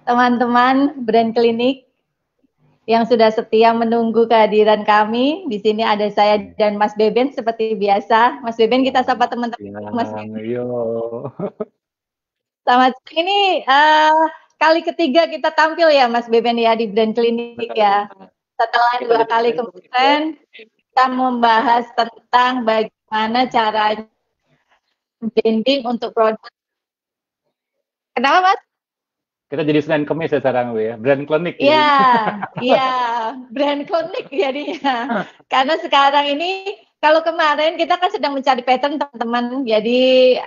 teman-teman Brand Klinik yang sudah setia menunggu kehadiran kami. Di sini ada saya dan Mas Beben seperti biasa. Mas Beben, kita sapa teman-teman. Mas Beben. Selamat siang. Ini kali ketiga kita tampil ya Mas Beben ya di Brand Klinik ya. Setelah 2 kali kemarin kita membahas tentang bagaimana caranya branding untuk produk. Kenapa Mas? Kita jadi Senin Kemis ya sekarang ya, Brand Klinik. Iya, Brand Klinik jadinya. Karena sekarang ini, kalau kemarin kita kan sedang mencari pattern teman-teman, jadi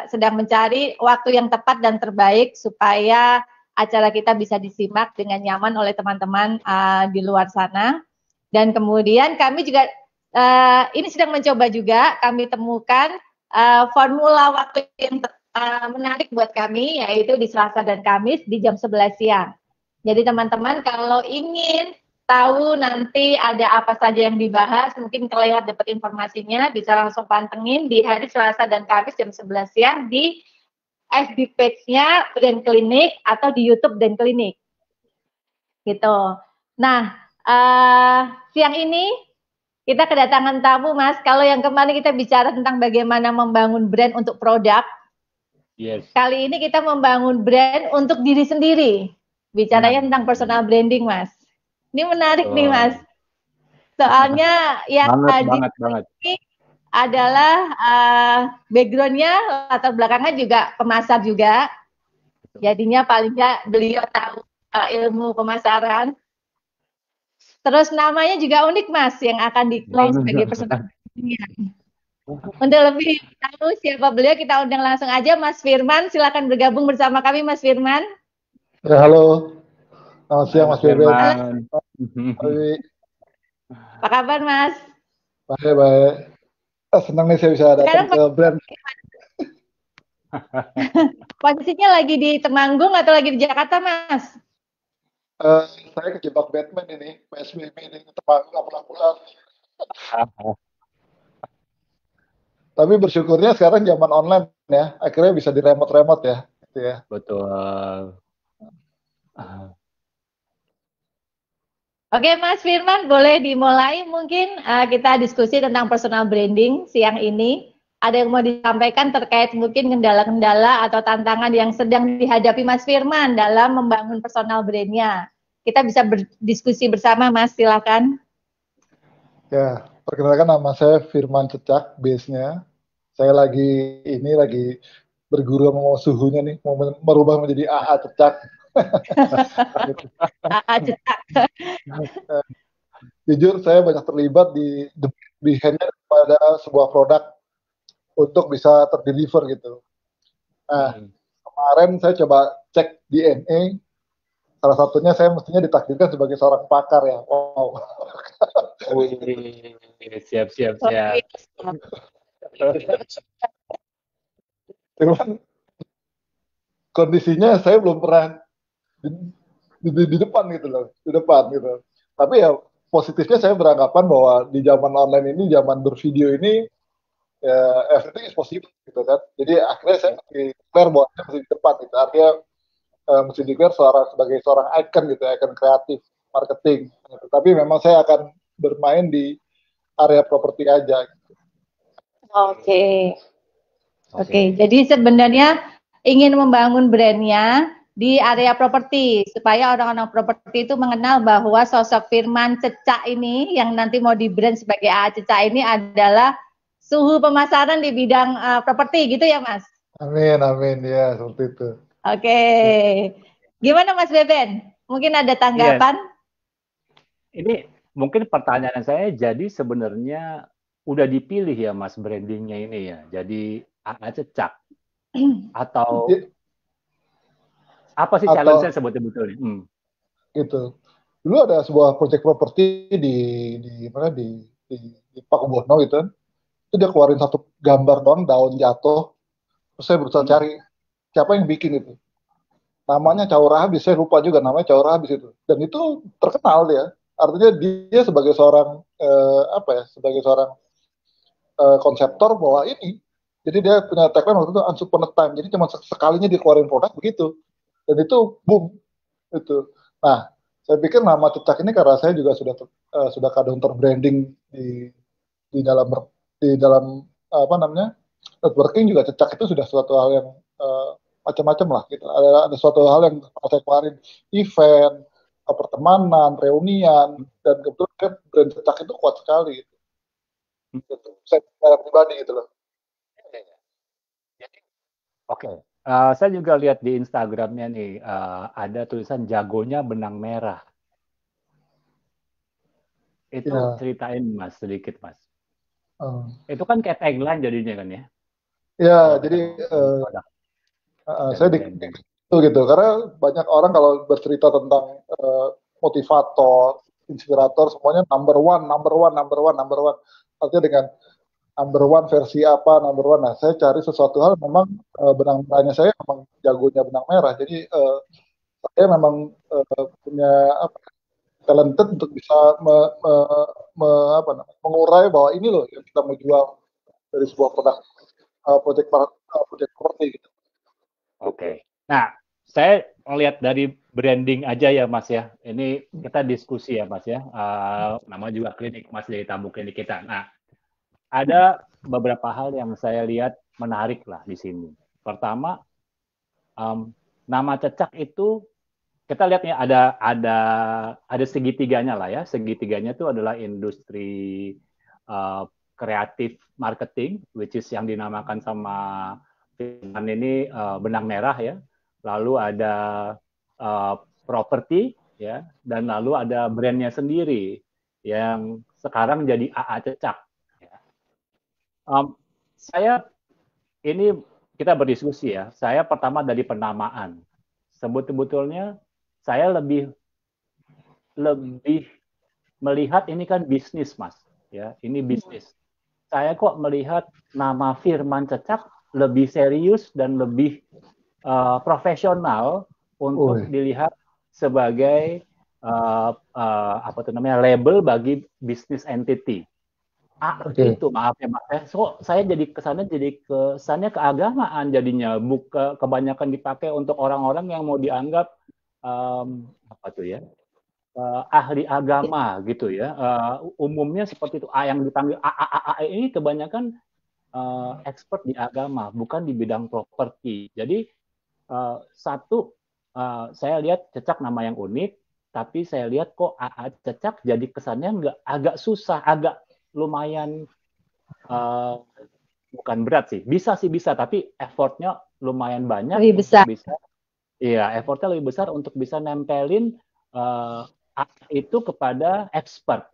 sedang mencari waktu yang tepat dan terbaik supaya acara kita bisa disimak dengan nyaman oleh teman-teman di luar sana. Dan kemudian kami juga ini sedang mencoba juga, kami temukan formula waktu yang menarik buat kami, yaitu di Selasa dan Kamis di jam 11 siang. Jadi teman-teman kalau ingin tahu nanti ada apa saja yang dibahas, mungkin kalian dapat informasinya, bisa langsung pantengin di hari Selasa dan Kamis jam 11 siang di FB page-nya Brand Klinik atau di YouTube Brand Klinik. Gitu. Nah, siang ini kita kedatangan tamu, Mas. Kalau yang kemarin kita bicara tentang bagaimana membangun brand untuk produk, kali ini kita membangun brand untuk diri sendiri. Bicaranya tentang personal branding, Mas. Ini menarik nih, Mas. Soalnya yang banget. Ini adalah background-nya, latar belakangnya juga pemasar juga. Jadinya paling nggak beliau tahu ilmu pemasaran. Terus namanya juga unik, Mas, yang akan diklaim sebagai personal branding. Untuk lebih tahu siapa beliau, kita undang langsung aja Mas Firman. Silakan bergabung bersama kami, Mas Firman. Ya, halo. Selamat siang, Mas Beben. Apa kabar, Mas? Baik. Senang nih saya bisa datang ke brand. Posisinya lagi di Temanggung atau lagi di Jakarta, Mas? Saya kejebak Batman ini, PSBB ini, Temanggung nggak pulang-pulang. Tapi bersyukurnya sekarang zaman online ya, akhirnya bisa di remote ya. Gitu ya. Betul. Oke, Mas Firman, boleh dimulai mungkin kita diskusi tentang personal branding siang ini. Ada yang mau disampaikan terkait mungkin kendala-kendala atau tantangan yang sedang dihadapi Mas Firman dalam membangun personal brandnya. Kita bisa berdiskusi bersama, Mas, silakan. Ya, perkenalkan nama saya Firman Cecak, base-nya. Saya lagi berguru mau suhunya nih, mau merubah menjadi AA Cecak. AA Cecak. Jujur saya banyak terlibat di behind-nya pada sebuah produk untuk bisa terdeliver gitu. Nah, kemarin saya coba cek DNA, salah satunya saya mestinya ditakdirkan sebagai seorang pakar ya. Wow. Siap. Cuman kondisinya saya belum pernah di depan gitu loh, Tapi ya positifnya saya beranggapan bahwa di zaman online ini, zaman bervideo ini, ya, everything is possible gitu kan. Jadi akhirnya saya mesti declare bahwa saya mesti di depan gitu. Artinya mesti declare sebagai seorang icon gitu, icon kreatif, marketing. Gitu. Tapi memang saya akan bermain di area properti aja. Gitu. Oke. Jadi sebenarnya ingin membangun brandnya di area properti supaya orang-orang properti itu mengenal bahwa sosok Firman Cecak ini yang nanti mau di brand sebagai AA Cecak ini adalah suhu pemasaran di bidang properti gitu ya, Mas? Amin ya, seperti itu. Oke. Gimana Mas Beben? Mungkin ada tanggapan? Ini mungkin pertanyaan saya, jadi sebenarnya udah dipilih ya Mas brandingnya ini ya, jadi AA Cecak atau apa sih challenge-nya sebetulnya? Gitu. Dulu ada sebuah proyek properti di Pakubono gitu kan. Itu dia keluarin satu gambar doang, daun jatuh. Terus saya berusaha cari siapa yang bikin itu. Namanya Caur Habis, saya lupa juga namanya Caur Habis itu. Dan itu terkenal dia. Artinya dia sebagai seorang konseptor bahwa ini Jadi dia punya tagline waktu itu once upon a time. Jadi cuma sekalinya dikeluarin produk begitu. Dan itu boom itu. Nah, saya pikir nama Cecak ini karena saya juga sudah kadang terbranding di dalam di dalam apa namanya networking juga. Cecak itu sudah suatu hal yang macam-macam lah gitu. Ada suatu hal yang saya kemarin event, pertemanan, reunian, dan kebetulan brand Cecak itu kuat sekali gitu. Saya secara pribadi gitu loh. Oke. Saya juga lihat di Instagramnya nih, ada tulisan jagonya benang merah. Itu Ya, ceritain Mas sedikit Mas. uh, Itu kan kayak tagline jadinya kan ya, ya kalau kita jadi ngomongin produk dan saya di branding. itu gitu karena banyak orang kalau bercerita tentang motivator, inspirator, semuanya number one, number one, number one, number one. Artinya dengan number one versi apa, number one. Nah, saya cari sesuatu hal memang benang merahnya saya memang jagonya benang merah. Jadi saya memang punya apa, talented untuk bisa apa mengurai bahwa ini loh yang kita mau jual dari sebuah produk project property gitu. Oke. Nah, saya lihat dari branding aja ya Mas ya. Ini kita diskusi ya Mas ya. Nama juga klinik Mas dari tamu klinik kita. Nah, ada beberapa hal yang saya lihat menarik lah di sini. Pertama, nama Cecak itu kita lihatnya ada segitiganya lah ya. Segitiganya itu adalah industri kreatif marketing, which is yang dinamakan sama Firman ini benang merah ya. Lalu ada properti ya, dan lalu ada brandnya sendiri yang sekarang jadi AA Cecak. Saya ini kita berdiskusi ya. Saya pertama dari penamaan. Sebetulnya saya lebih melihat ini kan bisnis, Mas. Ya, ini bisnis. Saya kok melihat nama Firman Cecak lebih serius dan lebih profesional untuk dilihat sebagai apa itu namanya label bagi bisnis entity. Itu maaf ya Mas. So saya jadi kesannya keagamaan jadinya, kebanyakan dipakai untuk orang-orang yang mau dianggap apa tuh ya, ahli agama gitu ya. Umumnya seperti itu. Yang dipanggil ini kebanyakan expert di agama, bukan di bidang properti. Jadi satu, saya lihat Cecak nama yang unik, tapi saya lihat kok AA Cecak jadi kesannya agak susah, agak lumayan bukan berat sih. Bisa sih bisa, tapi effortnya lumayan banyak Lebih untuk besar. bisa, iya effortnya lebih besar untuk bisa nempelin itu kepada expert.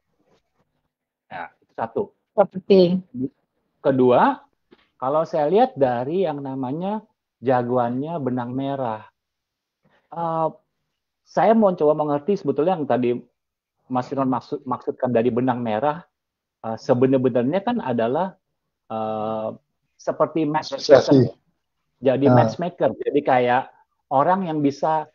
Ya, itu satu. Properti. Kedua, kalau saya lihat dari yang namanya jagoannya benang merah, saya mau coba mengerti sebetulnya yang tadi Mas Inon maksudkan dari benang merah, sebenarnya kan adalah seperti matchmaker. Jadi matchmaker. Jadi kayak orang yang bisa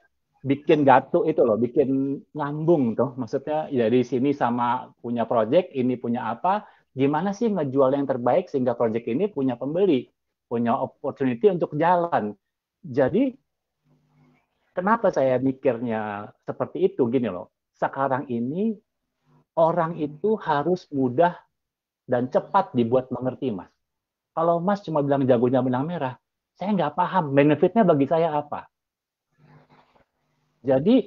bikin gato itu loh, bikin nyambung tuh. Maksudnya dari sini sama punya project, ini punya apa, gimana sih ngejual yang terbaik sehingga project ini punya pembeli, punya opportunity untuk jalan. Jadi kenapa saya mikirnya seperti itu gini loh. Sekarang ini orang itu harus mudah dan cepat dibuat mengerti, Mas. Kalau Mas cuma bilang jagonya benang merah, saya nggak paham benefitnya bagi saya apa. Jadi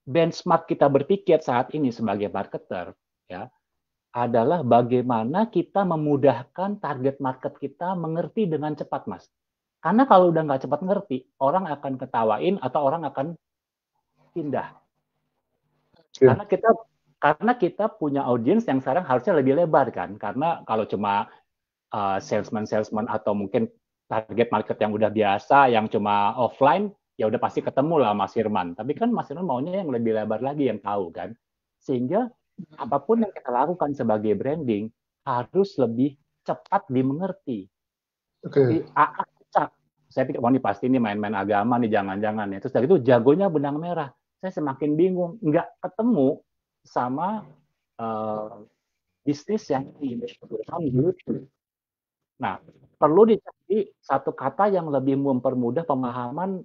benchmark kita berpikir saat ini sebagai marketer ya adalah bagaimana kita memudahkan target market kita mengerti dengan cepat, Mas. Karena kalau udah nggak cepat ngerti, orang akan ketawain atau orang akan pindah. Karena kita punya audiens yang sekarang harusnya lebih lebar kan. Karena kalau cuma salesman atau mungkin target market yang udah biasa, yang cuma offline, ya udah pasti ketemu lah Mas Firman. Tapi kan Mas Firman maunya yang lebih lebar lagi yang tahu kan. Sehingga apapun yang kita lakukan sebagai branding harus lebih cepat dimengerti. Saya pikir, ini pasti ini main-main agama nih, jangan-jangan ya. Terus dari itu jagonya benang merah. Saya semakin bingung, nggak ketemu sama bisnis yang Nah, perlu dicari satu kata yang lebih mempermudah pemahaman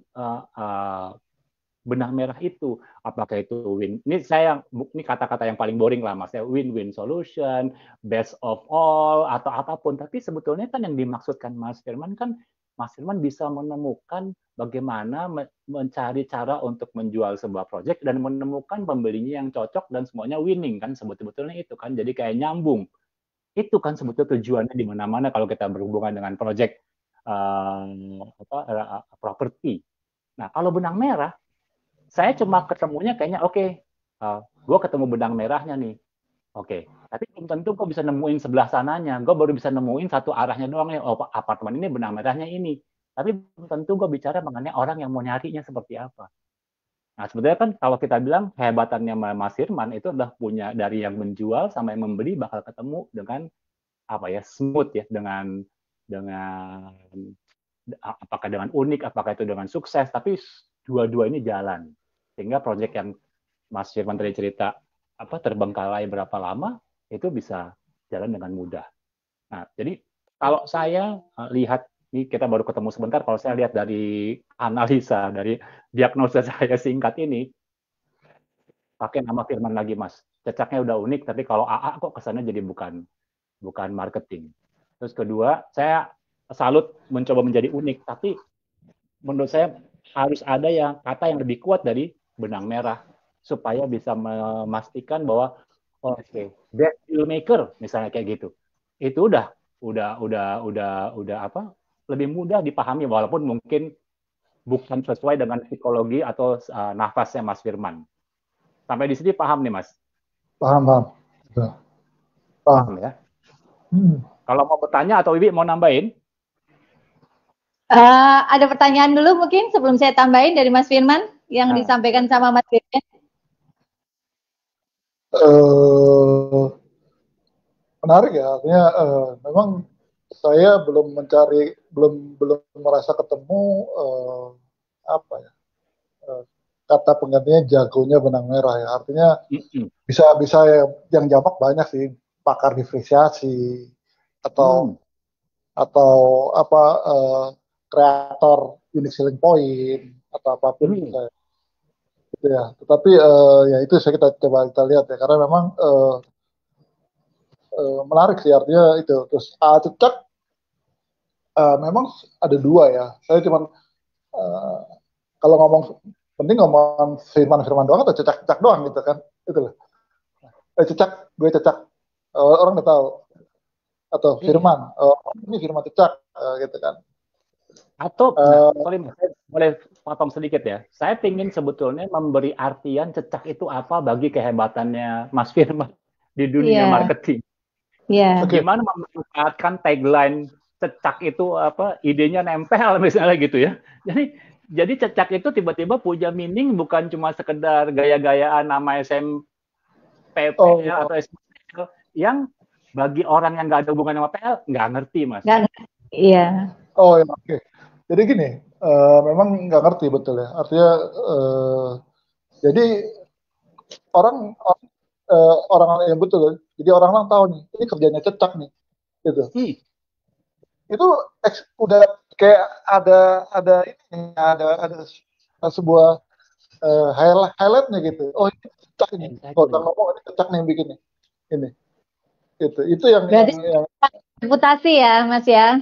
benang merah itu. Apakah itu win? Ini kata-kata yang paling boring lah, Mas. Ya, win-win solution, best of all, atau apapun. Tapi sebetulnya kan yang dimaksudkan Mas Firman kan, Mas Firman bisa menemukan bagaimana mencari cara untuk menjual sebuah project dan menemukan pembelinya yang cocok dan semuanya winning kan sebetulnya itu kan. Jadi kayak nyambung. Itu kan sebetulnya tujuannya di mana-mana kalau kita berhubungan dengan project properti. Nah, kalau benang merah, saya cuma ketemunya kayaknya oke, gue ketemu benang merahnya nih, oke. Tapi belum tentu gue bisa nemuin sebelah sananya. Gue baru bisa nemuin satu arahnya doang nih. Oh, apartemen ini benang merahnya ini. Tapi belum tentu gue bicara mengenai orang yang mau nyarinya seperti apa. Nah, sebetulnya kan kalau kita bilang kehebatannya Mas Firman itu adalah punya dari yang menjual sama yang membeli bakal ketemu dengan apa ya, smooth ya, dengan apakah dengan unik, apakah itu dengan sukses, tapi dua-dua ini jalan. Sehingga proyek yang Mas Firman tadi cerita terbengkalai berapa lama itu bisa jalan dengan mudah. Nah, jadi kalau saya lihat ini kita baru ketemu sebentar, kalau saya lihat dari analisa dari diagnosa saya singkat ini, pakai nama Firman lagi Mas. Cecaknya udah unik, tapi kalau AA kok kesannya jadi bukan marketing. Terus kedua, saya salut mencoba menjadi unik, tapi menurut saya harus ada kata yang lebih kuat dari benang merah supaya bisa memastikan bahwa oke, best deal maker misalnya kayak gitu. Itu udah lebih mudah dipahami walaupun mungkin bukan sesuai dengan psikologi atau nafasnya Mas Firman. Sampai di sini paham nih Mas? Paham, paham. Paham ya? Kalau mau bertanya atau Wibi mau nambahin? Ada pertanyaan dulu mungkin sebelum saya tambahin dari Mas Firman yang disampaikan sama Mas Firman. Menarik ya, artinya memang saya belum merasa ketemu kata penggantinya jagonya benang merah ya. Artinya bisa yang jamak banyak sih, pakar diferensiasi atau kreator unique selling point atau apapun bisa gitu ya. Tetapi ya itu kita coba lihat ya, karena memang menarik sih, artinya itu. Terus cecak memang ada dua ya. Saya cuman kalau penting ngomong firman doang atau cecak doang gitu kan, itu loh. Gue cecak, orang udah tahu. Atau Firman, ini Firman cecak gitu kan. Atau, sorry Mas, saya boleh potong sedikit ya. Saya ingin sebetulnya memberi artian cecak itu apa bagi kehebatannya Mas Firman di dunia marketing. Gimana memanfaatkan tagline cecak itu idenya nempel misalnya gitu ya. Jadi cecak itu tiba-tiba punya meaning bukan cuma sekedar gaya-gayaan nama SMPPL atau SMPL yang bagi orang yang nggak ada hubungan sama PL nggak ngerti Mas. Iya. Oh ya, oke. Jadi gini, memang nggak ngerti betul ya. Artinya jadi orang yang betul. Jadi orang tahu nih, ini kerjanya cecak nih, gitu. Itu udah kayak ada sebuah highlightnya gitu. Oh ini cecak ini. Kalau ngomong ini cecak nih yang bikin ini. Itu yang reputasi ya Mas ya.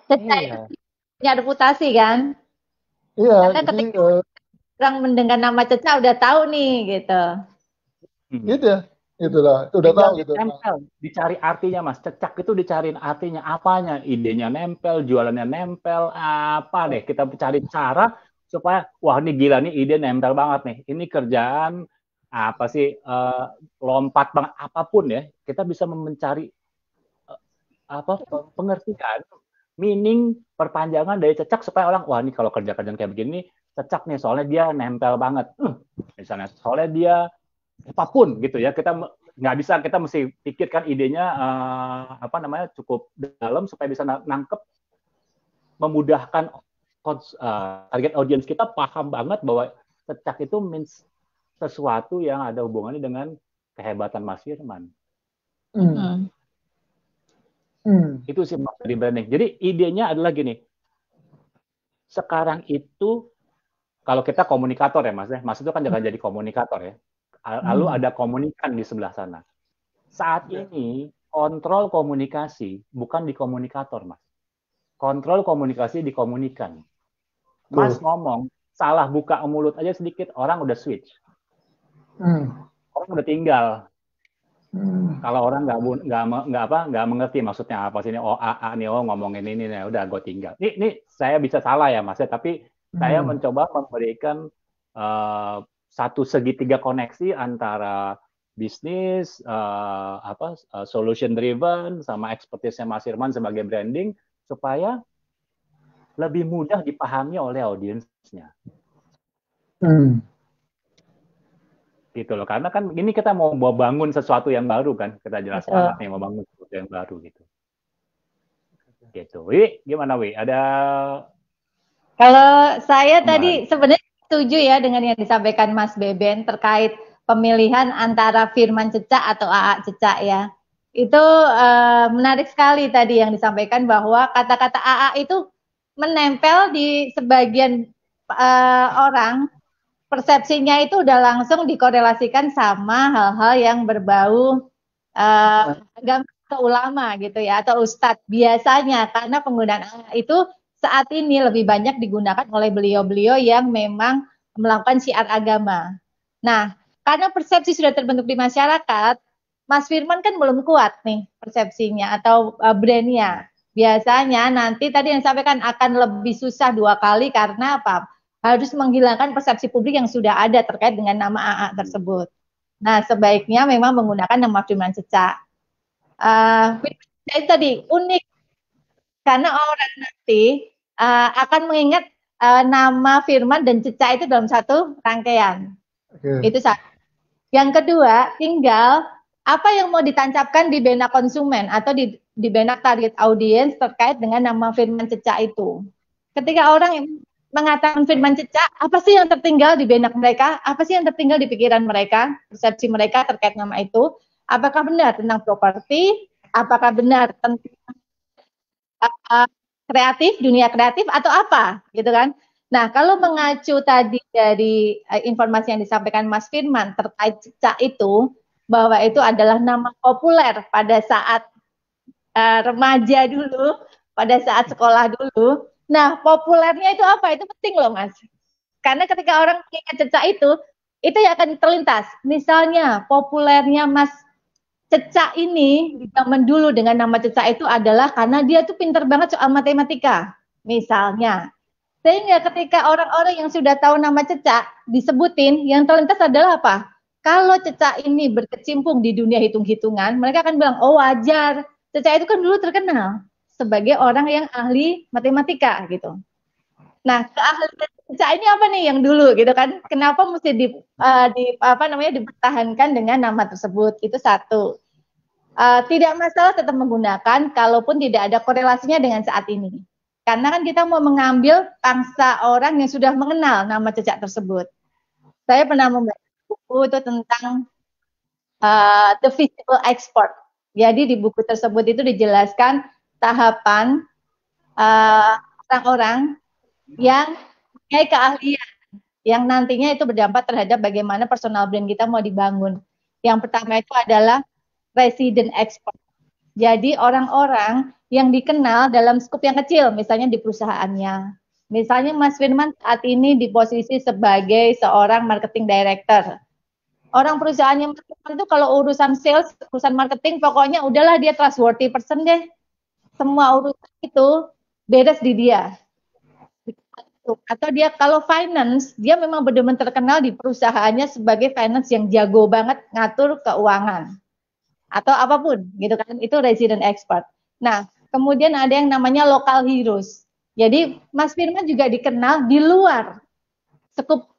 Cecak punya reputasi kan. Iya. Karena ketika orang mendengar nama cecak udah tahu nih gitu. Gitu ya. Itulah, udah tahu gitu. Dicari artinya Mas, cecak itu dicariin artinya apanya, idenya nempel, jualannya nempel, apa deh, kita cari cara supaya wah ini gila nih ide nempel banget nih, ini kerjaan apa sih lompat banget apapun ya, kita bisa mencari pengertian, meaning perpanjangan dari cecak supaya orang wah ini kalau kerja-kerjaan kayak begini cecak nih soalnya dia nempel banget, misalnya soalnya dia apapun gitu ya, kita nggak bisa, kita mesti pikirkan idenya cukup dalam supaya bisa nangkep, memudahkan target audience kita paham banget bahwa cecak itu means sesuatu yang ada hubungannya dengan kehebatan Mas Firman. Itu sih Mas dari branding. Jadi idenya adalah gini. Sekarang itu kalau kita komunikator ya Mas, Mas itu kan jangan jadi komunikator ya. Lalu ada komunikan di sebelah sana. Saat ini kontrol komunikasi bukan di komunikator Mas. Kontrol komunikasi di komunikan. Mas ngomong salah buka mulut aja sedikit orang udah switch. Orang udah tinggal. Kalau orang nggak mengerti maksudnya apa sih ini nih ngomongin ini nih udah gue tinggal. Ini saya bisa salah ya Mas ya, tapi saya mencoba memberikan satu segitiga koneksi antara bisnis solution driven sama expertise-nya Mas Firman sebagai branding supaya lebih mudah dipahami oleh audiensnya. Gitu loh, karena kan ini kita mau bangun sesuatu yang baru kan, kita jelas banget nih mau bangun sesuatu yang baru gitu. Gitu, Wi, gimana Wi? Ada? Kalau saya tadi sebenarnya setuju ya dengan yang disampaikan Mas Beben terkait pemilihan antara Firman Cecak atau AA Cecak ya. Itu menarik sekali tadi yang disampaikan bahwa kata-kata AA itu menempel di sebagian orang. Persepsinya itu udah langsung dikorelasikan sama hal-hal yang berbau agama atau ulama gitu ya, atau ustadz biasanya, karena penggunaan itu saat ini lebih banyak digunakan oleh beliau-beliau yang memang melakukan syiar agama. Nah, karena persepsi sudah terbentuk di masyarakat, Mas Firman kan belum kuat nih persepsinya atau brandnya. Biasanya nanti tadi yang disampaikan akan lebih susah 2 kali karena apa? Harus menghilangkan persepsi publik yang sudah ada terkait dengan nama AA tersebut. Nah, sebaiknya memang menggunakan nama Firman Cecak. Itu tadi unik karena orang nanti akan mengingat nama Firman dan Cecak itu dalam satu rangkaian. Itu satu. Yang kedua, tinggal apa yang mau ditancapkan di benak konsumen atau di benak target audiens terkait dengan nama Firman Cecak itu. Ketika orang mengatakan Firman Cecak, apa sih yang tertinggal di benak mereka? Apa sih yang tertinggal di pikiran mereka? Persepsi mereka terkait nama itu? Apakah benar tentang properti? Apakah benar tentang kreatif, dunia kreatif atau apa? Gitu kan? Nah, kalau mengacu tadi dari informasi yang disampaikan Mas Firman terkait Cecak itu, bahwa itu adalah nama populer pada saat remaja dulu, pada saat sekolah dulu. Nah, populernya itu apa? Itu penting loh, Mas. Karena ketika orang mengingat Cecak itu ya akan terlintas. Misalnya, populernya Mas Cecak ini di zaman dulu dengan nama Cecak itu adalah karena dia tuh pinter banget soal matematika, misalnya. Sehingga ketika orang-orang yang sudah tahu nama Cecak disebutin, yang terlintas adalah apa? Kalau Cecak ini berkecimpung di dunia hitung-hitungan, mereka akan bilang, oh wajar. Cecak itu kan dulu terkenal sebagai orang yang ahli matematika gitu. Nah, keahlian Cecak ini apa nih yang dulu gitu kan? Kenapa mesti dipertahankan dengan nama tersebut? Itu satu. Tidak masalah tetap menggunakan, kalaupun tidak ada korelasinya dengan saat ini. Karena kan kita mau mengambil pangsa orang yang sudah mengenal nama Cecak tersebut. Saya pernah membaca buku itu tentang The Visible Export. Jadi di buku tersebut itu dijelaskan tahapan orang-orang yang mempunyai keahlian yang nantinya itu berdampak terhadap bagaimana personal brand kita mau dibangun. Yang pertama itu adalah resident expert. Jadi orang-orang yang dikenal dalam skup yang kecil, misalnya di perusahaannya. Misalnya Mas Firman saat ini di posisi sebagai seorang marketing director. Orang perusahaannya itu kalau urusan sales, urusan marketing, pokoknya udahlah dia trustworthy person deh. Semua urusan itu beres di dia. Atau dia kalau finance, dia memang benar-benar terkenal di perusahaannya sebagai finance yang jago banget ngatur keuangan. Atau apapun, gitu kan. Itu resident expert. Nah, kemudian ada yang namanya local heroes. Jadi Mas Firman juga dikenal di luar skup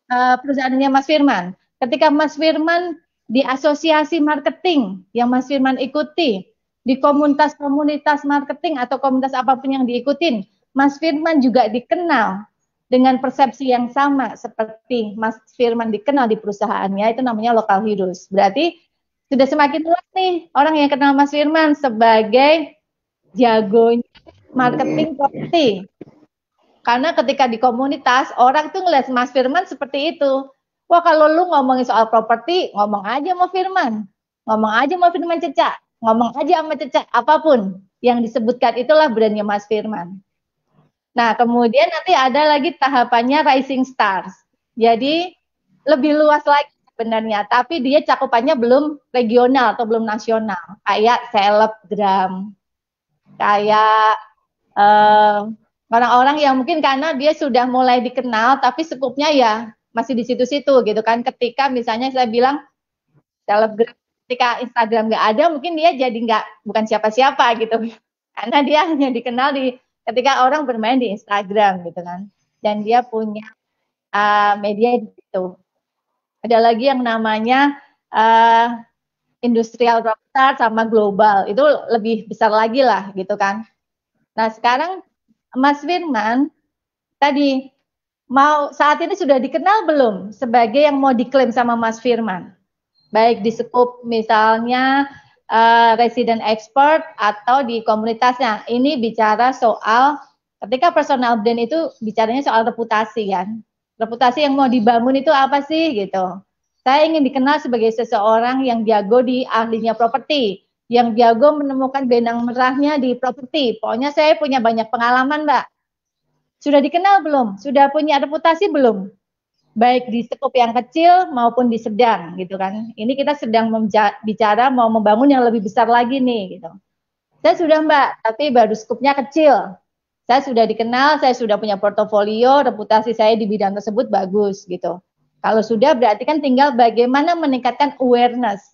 perusahaannya Mas Firman. Ketika Mas Firman di asosiasi marketing yang Mas Firman ikuti, di komunitas-komunitas marketing atau komunitas apapun yang diikutin, Mas Firman juga dikenal dengan persepsi yang sama seperti Mas Firman dikenal di perusahaannya, itu namanya local heroes. Berarti sudah semakin luas nih orang yang kenal Mas Firman sebagai jagonya marketing properti. Karena ketika di komunitas, orang tuh ngeliat Mas Firman seperti itu. Wah, kalau lu ngomongin soal properti, ngomong aja sama Firman. Ngomong aja sama Firman Cecak. Ngomong aja sama Cecak, apapun yang disebutkan itulah brandnya Mas Firman. Nah, kemudian nanti ada lagi tahapannya Rising Stars. Jadi, lebih luas lagi sebenarnya, tapi dia cakupannya belum regional atau belum nasional. Kayak selebgram, kayak orang-orang yang mungkin karena dia sudah mulai dikenal, tapi skupnya ya masih di situ-situ gitu kan. Ketika misalnya saya bilang selebgram, ketika Instagram nggak ada, mungkin dia jadi bukan siapa-siapa gitu. Karena dia hanya dikenal ketika orang bermain di Instagram gitu kan. Dan dia punya media di situ. Ada lagi yang namanya industrial rockstar sama global. Itu lebih besar lagi lah gitu kan. Nah, sekarang Mas Firman tadi saat ini sudah dikenal belum sebagai yang mau diklaim sama Mas Firman? Baik di skup misalnya resident expert atau di komunitasnya. Ini bicara soal ketika personal brand itu bicaranya soal reputasi kan. Reputasi yang mau dibangun itu apa sih gitu. Saya ingin dikenal sebagai seseorang yang jago di ahlinya properti, yang jago menemukan benang merahnya di properti. Pokoknya saya punya banyak pengalaman, Mbak. Sudah dikenal belum? Sudah punya reputasi belum? Baik di skup yang kecil maupun di sedang gitu kan. Ini kita sedang bicara mau membangun yang lebih besar lagi nih gitu. Saya sudah Mbak, tapi baru skupnya kecil. Saya sudah dikenal, saya sudah punya portofolio, reputasi saya di bidang tersebut bagus gitu. Kalau sudah berarti kan tinggal bagaimana meningkatkan awareness.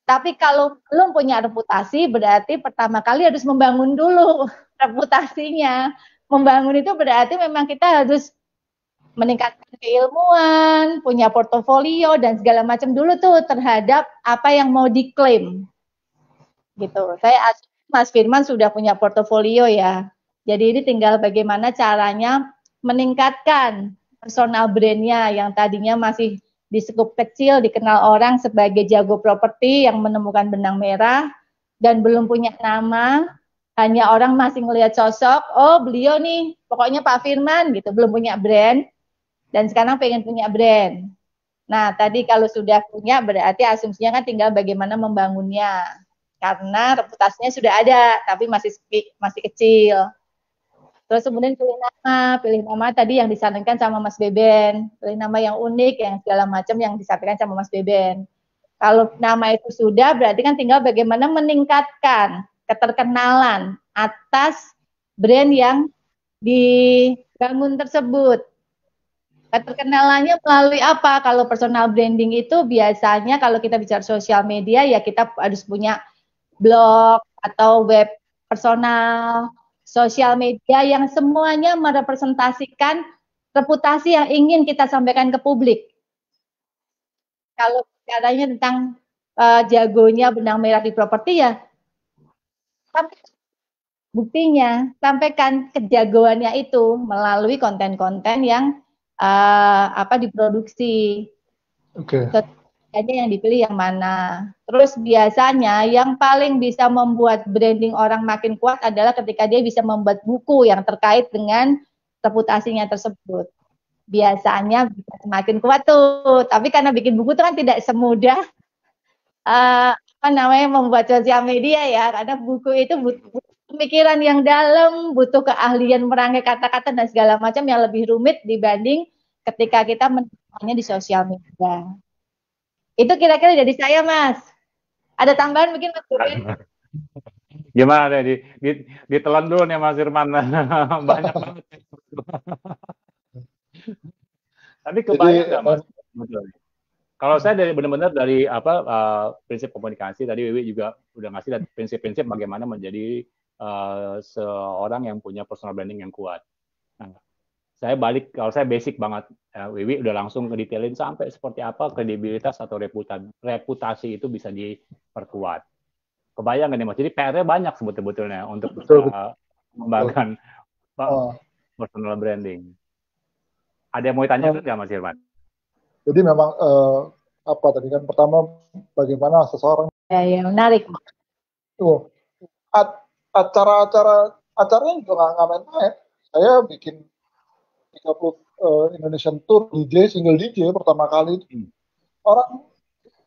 Tapi kalau belum punya reputasi berarti pertama kali harus membangun dulu reputasinya. Membangun itu berarti memang kita harus meningkatkan keilmuan, punya portofolio dan segala macam dulu tuh terhadap apa yang mau diklaim. Gitu. Saya Mas Firman sudah punya portofolio ya. Jadi ini tinggal bagaimana caranya meningkatkan personal brand-nya yang tadinya masih di skup kecil dikenal orang sebagai jago properti yang menemukan benang merah dan belum punya nama, hanya orang masih ngelihat sosok, oh beliau nih pokoknya Pak Firman gitu, belum punya brand dan sekarang pengen punya brand. Nah, tadi kalau sudah punya berarti asumsinya kan tinggal bagaimana membangunnya. Karena reputasinya sudah ada tapi masih kecil. Terus kemudian pilih nama tadi yang disarankan sama Mas Beben, pilih nama yang unik, yang segala macam yang disampaikan sama Mas Beben. Kalau nama itu sudah, berarti kan tinggal bagaimana meningkatkan keterkenalan atas brand yang dibangun tersebut. Keterkenalannya melalui apa? Kalau personal branding itu biasanya kalau kita bicara sosial media ya kita harus punya blog atau web personal, sosial media yang semuanya merepresentasikan reputasi yang ingin kita sampaikan ke publik. Kalau bicaranya tentang jagonya benang merah di properti ya, buktinya sampaikan kejagoannya itu melalui konten-konten yang diproduksi. Oke. Yang dipilih yang mana. Terus biasanya yang paling bisa membuat branding orang makin kuat adalah ketika dia bisa membuat buku yang terkait dengan reputasinya tersebut. Biasanya bisa semakin kuat tuh. Tapi karena bikin buku itu kan tidak semudah membuat sosial media ya. Karena buku itu butuh pemikiran yang dalam, butuh keahlian merangkai kata-kata dan segala macam yang lebih rumit dibanding ketika kita menemukannya di sosial media. Itu kira-kira dari saya, Mas. Ada tambahan mungkin Mas Beben? Gimana deh, ditelan dulu nih Mas Firman. Banyak banget. Tapi kebayang nggak Mas? Kalau saya benar-benar dari prinsip komunikasi, tadi Wiwi juga udah ngasih prinsip-prinsip bagaimana menjadi seorang yang punya personal branding yang kuat. Nah, kalau saya basic banget, Wiwi udah langsung ngedetailin sampai seperti apa kredibilitas atau reputasi itu bisa diperkuat. Kebayang nggak nih Mas? Jadi PR-nya banyak sebetulnya untuk mengembangkan personal branding. Ada yang mau ditanya nggak Mas Firman? Jadi memang tadi kan pertama bagaimana seseorang ya menarik. acaranya juga nggak main-main. Saya bikin 30 Indonesian Tour DJ, single DJ pertama kali itu.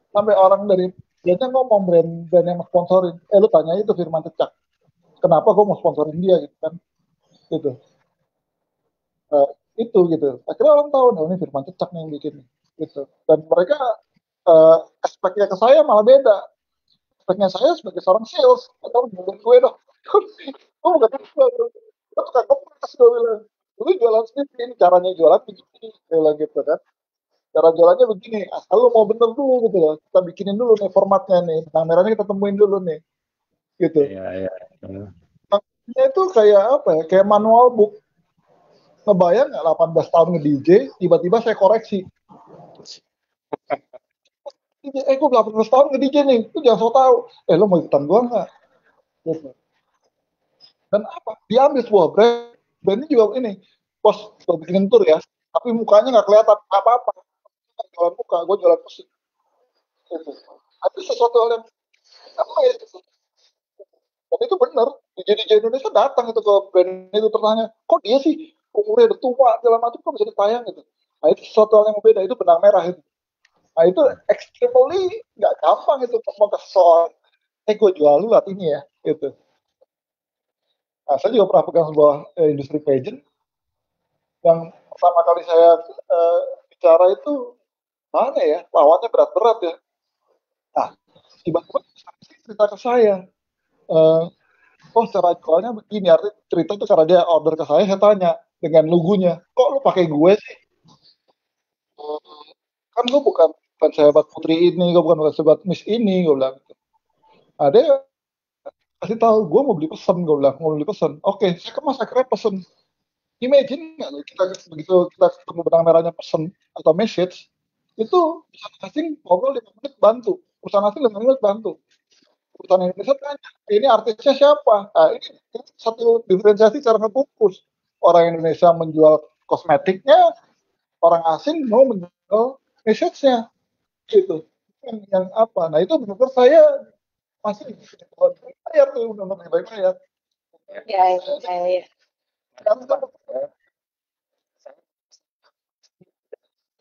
Sampai orang dari brandnya ngomong, brand yang sponsorin, lu tanya itu Firman Cecak, kenapa gue mau sponsorin dia gitu kan, gitu. Itu gitu. Akhirnya orang tahu, ini Firman Cecak nih yang bikin gitu. Dan mereka aspeknya ke saya malah beda. Aspeknya saya sebagai seorang sales, atau jualan gue dong. Gue bukan gue tukang kemas, gue bilang. Lu jualan sendiri, ini caranya jualan begini, gue bilang gitu kan. Cara jualannya begini, asal lu mau bener dulu gitu loh. Kita bikinin dulu nih formatnya nih, benang merahnya kita temuin dulu nih, gitu. Iya. Makanya itu kayak apa ya? Kayak manual book. Ngebayang nggak 18 tahun nge-DJ, tiba-tiba saya koreksi. Gue 18 tahun nge-DJ nih, lu jangan so tau. Lu mau ikutan gue nggak? Gitu. Dan apa? Diambil sebuah brand ini juga ini, bos, gue bikinin tour ya, tapi mukanya nggak kelihatan apa-apa. Jualan muka, gue jualan musik. Gitu. Tapi sesuatu hal yang apa ya? Dan itu benar, DJ Indonesia datang itu ke brand itu tertanya, kok dia sih umurnya udah tua, segala macam kok bisa ditayang gitu. Nah itu sesuatu hal yang berbeda, itu benang merah itu. Nah itu extremely nggak gampang itu mau ke soal, gue jual lu lah ini ya, gitu. Nah saya juga pernah pegang sebuah industri pageant, yang pertama kali saya bicara itu, mana ya, lawannya berat-berat ya. Nah tiba-tiba cerita ke saya, secara jualnya begini, artinya cerita itu karena dia order ke saya tanya dengan logonya, kok lu pakai gue sih? Kan gue bukan sahabat putri ini, gue bukan sahabat miss ini, gue bilang. Nah dia kasih tahu, gue mau beli pesan, gue bilang, mau beli pesan. Oke, saya kemas, akhirnya pesen. Imagine nggak, kita begitu kita ketemu benang merahnya pesan atau message, itu perusahaan asing ngobrol 5 menit bantu, perusahaan asing 5 menit bantu. Perusahaan Indonesia tanya, ini artisnya siapa? Nah, ini satu diferensiasi cara ngebungkus. Orang Indonesia menjual kosmetiknya, orang asing mau menjual message-nya. Gitu. Yang apa? Nah, itu benar-benar saya masih bayar tuh, benar-benar bayar. Ya.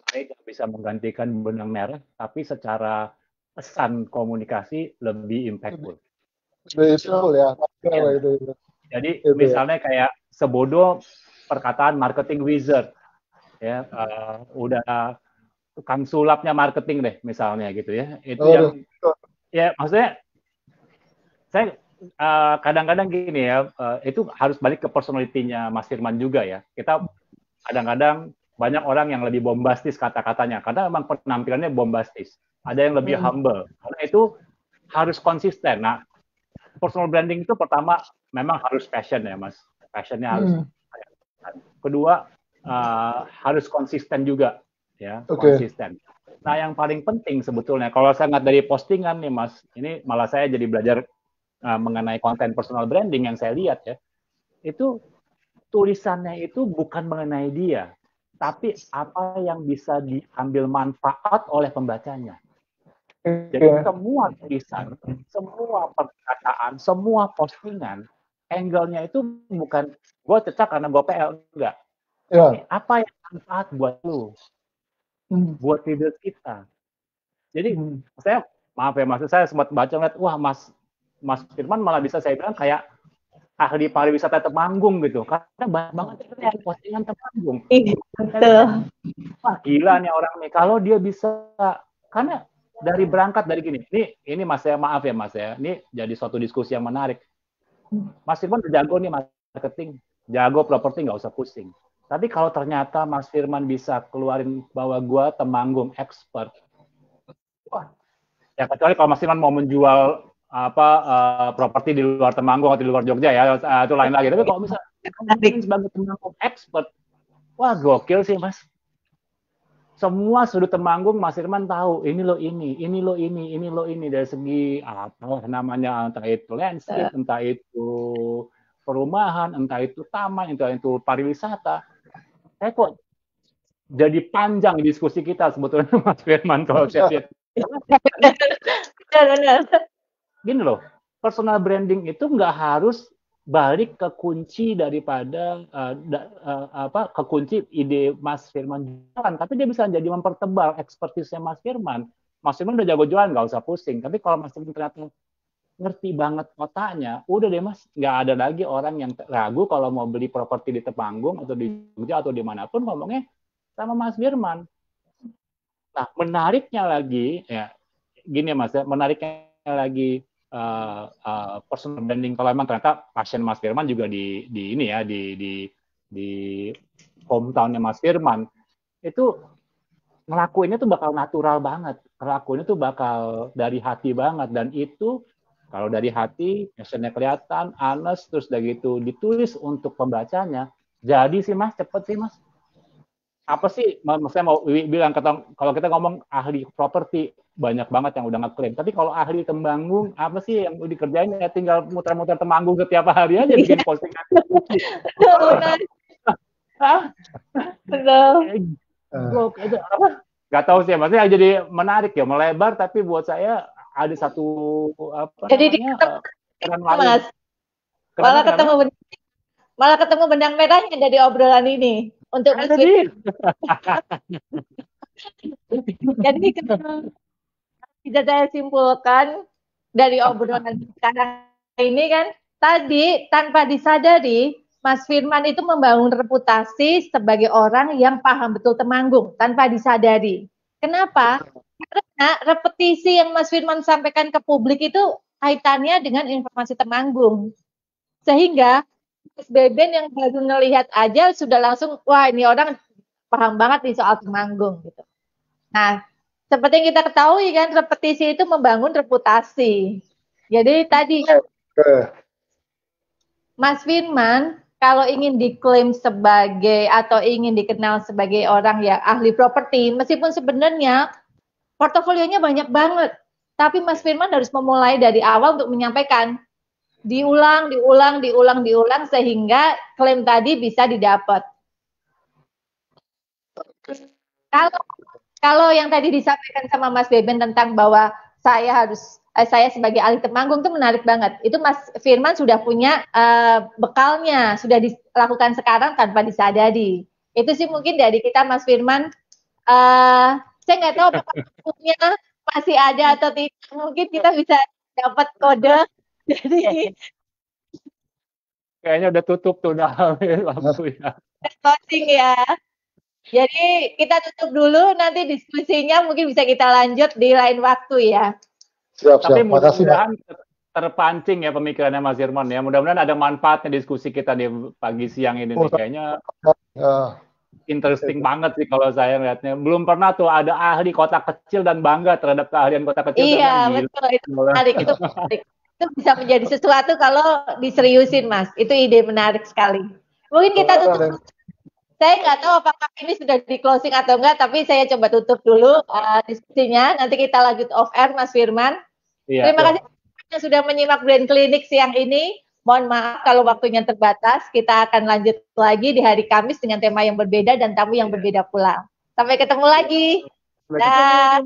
Saya nggak bisa menggantikan benang merah, tapi secara pesan komunikasi lebih impactful. Betul ya. Jadi misalnya kayak sebodoh perkataan marketing wizard, ya udah tukang sulapnya marketing deh misalnya gitu ya. Itu yang ya maksudnya saya kadang-kadang gini ya, itu harus balik ke personality-nya Mas Firman juga ya. Kita kadang-kadang banyak orang yang lebih bombastis kata-katanya, karena memang penampilannya bombastis. Ada yang lebih humble, karena itu harus konsisten. Nah, personal branding itu pertama memang harus passion ya, Mas. Passionnya harus. Kedua, harus konsisten juga, ya, konsisten. Nah, yang paling penting sebetulnya, kalau saya lihat dari postingan nih, Mas, ini malah saya jadi belajar mengenai konten personal branding yang saya lihat ya, itu tulisannya itu bukan mengenai dia, tapi apa yang bisa diambil manfaat oleh pembacanya. Jadi semua tulisan, semua perkataan, semua postingan, angle-nya itu bukan gue cecak karena gue PL, enggak. Tapi apa yang manfaat buat lu, buat leader kita. Jadi saya, maaf ya Mas, saya sempat baca ngeliat, wah Mas Firman malah bisa saya bilang kayak ahli pariwisata Temanggung gitu, karena banyak banget yang postingan Temanggung. Betul. Wah gila nih orang nih, kalau dia bisa, karena dari berangkat dari gini, ini Mas ya, maaf ya Mas ya, ini jadi suatu diskusi yang menarik. Mas Firman udah jago nih marketing, jago properti nggak usah pusing. Tapi kalau ternyata Mas Firman bisa keluarin bahwa gua Temanggung expert, wah, ya kecuali kalau Mas Firman mau menjual properti di luar Temanggung atau di luar Jogja ya, itu lain lagi. Tapi kalau misalnya sebagai Temanggung expert, wah gokil sih Mas. Semua sudut Temanggung Mas Firman tahu, ini loh ini dari segi apa namanya, entah itu landscape, entah itu perumahan, entah itu taman, entah itu pariwisata. Saya kok jadi panjang diskusi kita sebetulnya Mas Firman kalau saya lihat. Benar. Gini loh, personal branding itu nggak harus balik ke kunci daripada ke kunci ide Mas Firman jualan, tapi dia bisa jadi mempertebal ekspertisnya Mas Firman. Mas Firman udah jago jualan, nggak usah pusing. Tapi kalau Mas Firman ternyata ngerti banget otaknya, udah deh Mas, nggak ada lagi orang yang ragu kalau mau beli properti di Temanggung atau di Jogja atau dimanapun ngomongnya sama Mas Firman. Nah, menariknya lagi, ya gini ya Mas, ya, menariknya lagi personal branding kalau memang ternyata passion Mas Firman juga di ini ya di hometownnya Mas Firman itu ngelakuinnya tuh bakal natural banget, ngelakuinnya tuh bakal dari hati banget, dan itu kalau dari hati passionnya kelihatan, honest, terus dari itu ditulis untuk pembacanya, jadi sih Mas, cepet sih Mas. Apa sih maksudnya mau bilang, kalau kita ngomong ahli properti banyak banget yang udah ngeklaim, tapi kalau ahli Temanggung apa sih yang udah dikerjain, ya tinggal muter-muter Temanggung setiap hari aja bikin postingan. Betul. Gak tahu sih, maksudnya jadi menarik ya, melebar, tapi buat saya ada satu apa jadi namanya, Mas, malah ketemu benang merahnya dari obrolan ini untuk Mas Firman. Jadi bisa saya simpulkan dari obrolan sekarang ini kan, tadi tanpa disadari Mas Firman itu membangun reputasi sebagai orang yang paham betul Temanggung tanpa disadari. Kenapa? Karena repetisi yang Mas Firman sampaikan ke publik itu kaitannya dengan informasi Temanggung. Sehingga Mas Beben yang baru ngelihat aja sudah langsung, wah ini orang paham banget nih soal Temanggung gitu. Nah, seperti yang kita ketahui kan, repetisi itu membangun reputasi. Jadi tadi Mas Firman kalau ingin diklaim sebagai atau ingin dikenal sebagai orang yang ahli properti, meskipun sebenarnya portofolionya banyak banget, tapi Mas Firman harus memulai dari awal untuk menyampaikan, diulang sehingga klaim tadi bisa didapat. Kalau yang tadi disampaikan sama Mas Beben tentang bahwa saya sebagai ahli Temanggung itu menarik banget. Itu Mas Firman sudah punya bekalnya, sudah dilakukan sekarang tanpa disadari. Itu sih mungkin dari kita Mas Firman. Saya nggak tahu apakah bukunya masih ada atau tidak. Mungkin kita bisa dapat kode. Jadi kayaknya udah tutup tuh, udah waktu ya. Closing ya. Jadi kita tutup dulu, nanti diskusinya mungkin bisa kita lanjut di lain waktu ya. Siap. Tapi mudah-mudahan terpancing ya pemikirannya Mas Firman ya. Mudah-mudahan ada manfaatnya diskusi kita di pagi siang ini. Kayaknya interesting banget sih kalau saya melihatnya. Belum pernah tuh ada ahli kota kecil dan bangga terhadap keahlian kota kecil. Iya, betul. Itu menarik. Itu bisa menjadi sesuatu kalau diseriusin, Mas. Itu ide menarik sekali. Mungkin kita tutup. Saya nggak tahu apakah ini sudah di closing atau enggak, tapi saya coba tutup dulu diskusinya. Nanti kita lanjut off air, Mas Firman. Iya, terima kasih yang sudah menyimak Brand Clinic siang ini. Mohon maaf kalau waktunya terbatas. Kita akan lanjut lagi di hari Kamis dengan tema yang berbeda dan tamu yang berbeda pula. Sampai ketemu lagi. Dah.